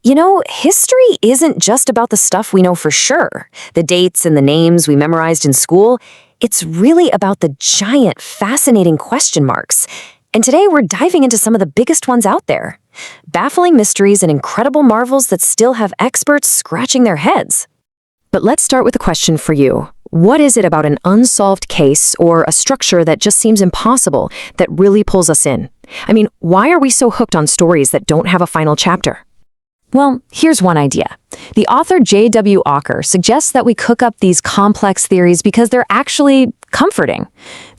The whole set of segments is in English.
History isn't just about the stuff we know for sure, the dates and the names we memorized in school. It's really about the giant, fascinating question marks. And today we're diving into some of the biggest ones out there. Baffling mysteries and incredible marvels that still have experts scratching their heads. But let's start with a question for you. What is it about an unsolved case or a structure that just seems impossible that really pulls us in? Why are we so hooked on stories that don't have a final chapter? Well, here's one idea. The author J.W. Ocker suggests that we cook up these complex theories because they're actually comforting.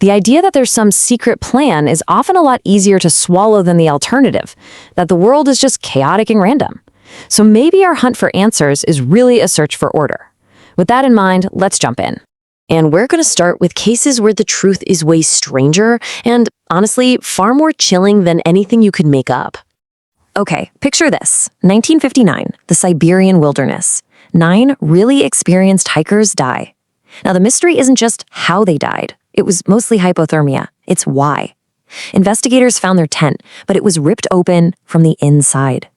The idea that there's some secret plan is often a lot easier to swallow than the alternative, that the world is just chaotic and random. So maybe our hunt for answers is really a search for order. With that in mind, let's jump in. And we're going to start with cases where the truth is way stranger and, honestly, far more chilling than anything you could make up. Okay, picture this. 1959, the Siberian wilderness. 9 really experienced hikers die. Now, the mystery isn't just how they died. It was mostly hypothermia. It's why. Investigators found their tent, but it was ripped open from the inside.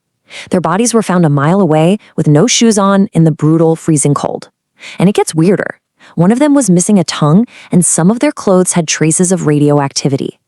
Their bodies were found a mile away with no shoes on in the brutal, freezing cold. And it gets weirder. One of them was missing a tongue, and some of their clothes had traces of radioactivity.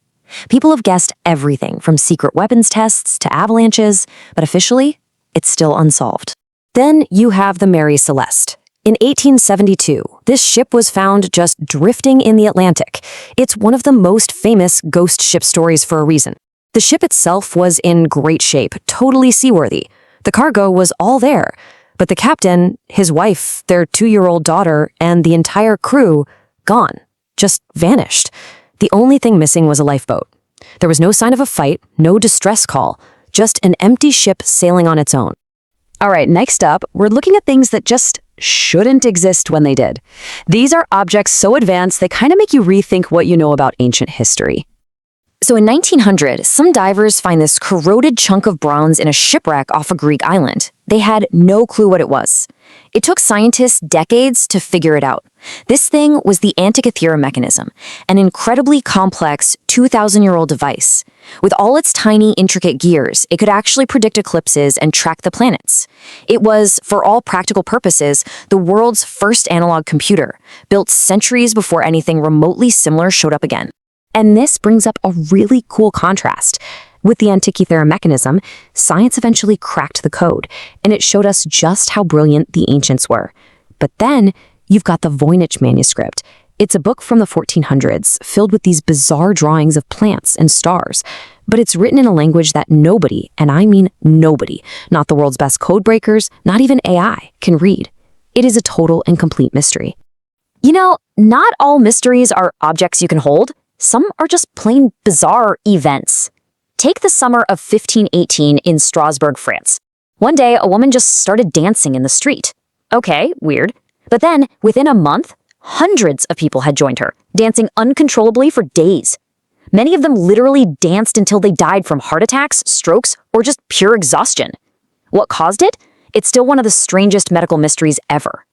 People have guessed everything from secret weapons tests to avalanches, but officially, it's still unsolved. Then you have the Mary Celeste. In 1872, this ship was found just drifting in the Atlantic. It's one of the most famous ghost ship stories for a reason. The ship itself was in great shape, totally seaworthy. The cargo was all there, but the captain, his wife, their 2-year-old daughter, and the entire crew, gone, just vanished. The only thing missing was a lifeboat. There was no sign of a fight, no distress call, just an empty ship sailing on its own. All right, next up, we're looking at things that just shouldn't exist when they did. These are objects so advanced they kind of make you rethink what you know about ancient history. So in 1900, some divers find this corroded chunk of bronze in a shipwreck off a Greek island. They had no clue what it was. It took scientists decades to figure it out. This thing was the Antikythera mechanism, an incredibly complex 2,000-year-old device. With all its tiny, intricate gears, it could actually predict eclipses and track the planets. It was, for all practical purposes, the world's first analog computer, built centuries before anything remotely similar showed up again. And this brings up a really cool contrast. With the Antikythera mechanism, science eventually cracked the code, and it showed us just how brilliant the ancients were. But then, you've got the Voynich manuscript. It's a book from the 1400s, filled with these bizarre drawings of plants and stars. But it's written in a language that nobody, and I mean nobody, not the world's best code breakers, not even AI, can read. It is a total and complete mystery. Not all mysteries are objects you can hold. Some are just plain bizarre events. Take the summer of 1518 in Strasbourg, France. One day, a woman just started dancing in the street. Okay, weird. But then, within a month, hundreds of people had joined her, dancing uncontrollably for days. Many of them literally danced until they died from heart attacks, strokes, or just pure exhaustion. What caused it? It's still one of the strangest medical mysteries ever.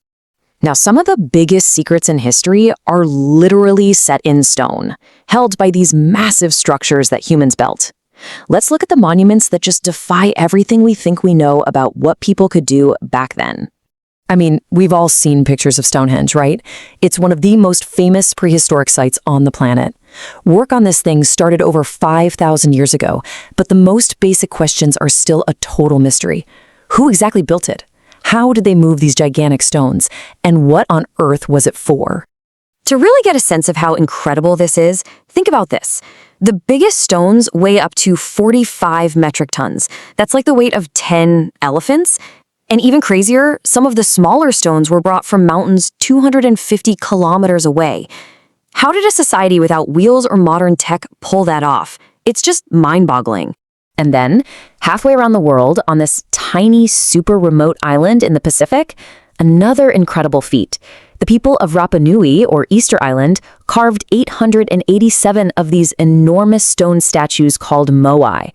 Now, some of the biggest secrets in history are literally set in stone, held by these massive structures that humans built. Let's look at the monuments that just defy everything we think we know about what people could do back then. We've all seen pictures of Stonehenge, right? It's one of the most famous prehistoric sites on the planet. Work on this thing started over 5,000 years ago, but the most basic questions are still a total mystery. Who exactly built it? How did they move these gigantic stones? And what on earth was it for? To really get a sense of how incredible this is, think about this. The biggest stones weigh up to 45 metric tons. That's like the weight of 10 elephants. And even crazier, some of the smaller stones were brought from mountains 250 kilometers away. How did a society without wheels or modern tech pull that off? It's just mind-boggling. And then, halfway around the world, on this tiny, super remote island in the Pacific, another incredible feat. The people of Rapa Nui, or Easter Island, carved 887 of these enormous stone statues called moai.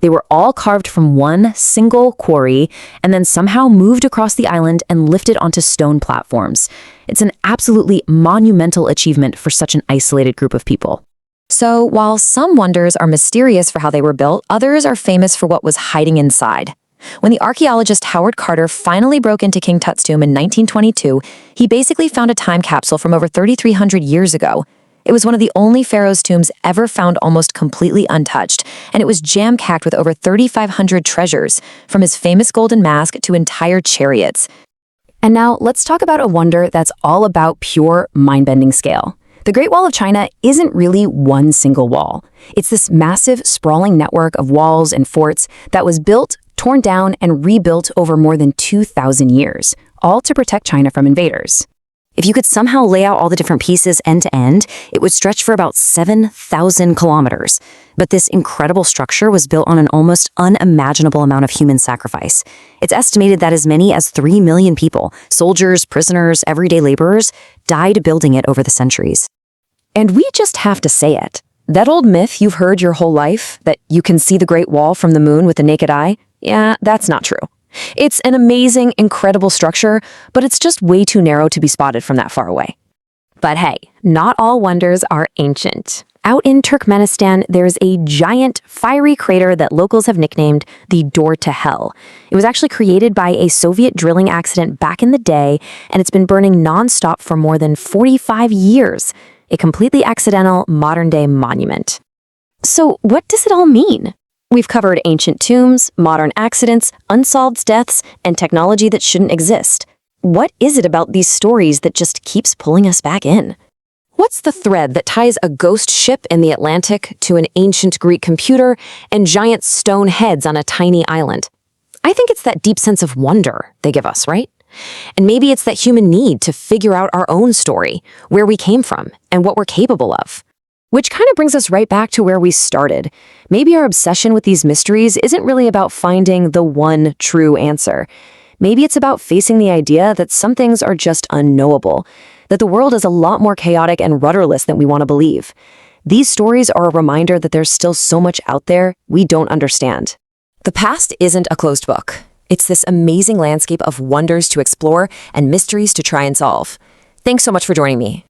They were all carved from one single quarry and then somehow moved across the island and lifted onto stone platforms. It's an absolutely monumental achievement for such an isolated group of people. So, while some wonders are mysterious for how they were built, others are famous for what was hiding inside. When the archaeologist Howard Carter finally broke into King Tut's tomb in 1922, he basically found a time capsule from over 3,300 years ago. It was one of the only pharaoh's tombs ever found almost completely untouched, and it was jam-packed with over 3,500 treasures, from his famous golden mask to entire chariots. And now, let's talk about a wonder that's all about pure mind-bending scale. The Great Wall of China isn't really one single wall. It's this massive, sprawling network of walls and forts that was built, torn down, and rebuilt over more than 2,000 years, all to protect China from invaders. If you could somehow lay out all the different pieces end to end, it would stretch for about 7,000 kilometers. But this incredible structure was built on an almost unimaginable amount of human sacrifice. It's estimated that as many as 3 million people, soldiers, prisoners, everyday laborers, died building it over the centuries. And we just have to say it. That old myth you've heard your whole life, that you can see the Great Wall from the moon with the naked eye, yeah, that's not true. It's an amazing, incredible structure, but it's just way too narrow to be spotted from that far away. But hey, not all wonders are ancient. Out in Turkmenistan, there's a giant, fiery crater that locals have nicknamed the Door to Hell. It was actually created by a Soviet drilling accident back in the day, and it's been burning nonstop for more than 45 years. A completely accidental, modern-day monument. So what does it all mean? We've covered ancient tombs, modern accidents, unsolved deaths, and technology that shouldn't exist. What is it about these stories that just keeps pulling us back in? What's the thread that ties a ghost ship in the Atlantic to an ancient Greek computer and giant stone heads on a tiny island? I think it's that deep sense of wonder they give us, right? And maybe it's that human need to figure out our own story, where we came from, and what we're capable of. Which kind of brings us right back to where we started. Maybe our obsession with these mysteries isn't really about finding the one true answer. Maybe it's about facing the idea that some things are just unknowable, that the world is a lot more chaotic and rudderless than we want to believe. These stories are a reminder that there's still so much out there we don't understand. The past isn't a closed book. It's this amazing landscape of wonders to explore and mysteries to try and solve. Thanks so much for joining me.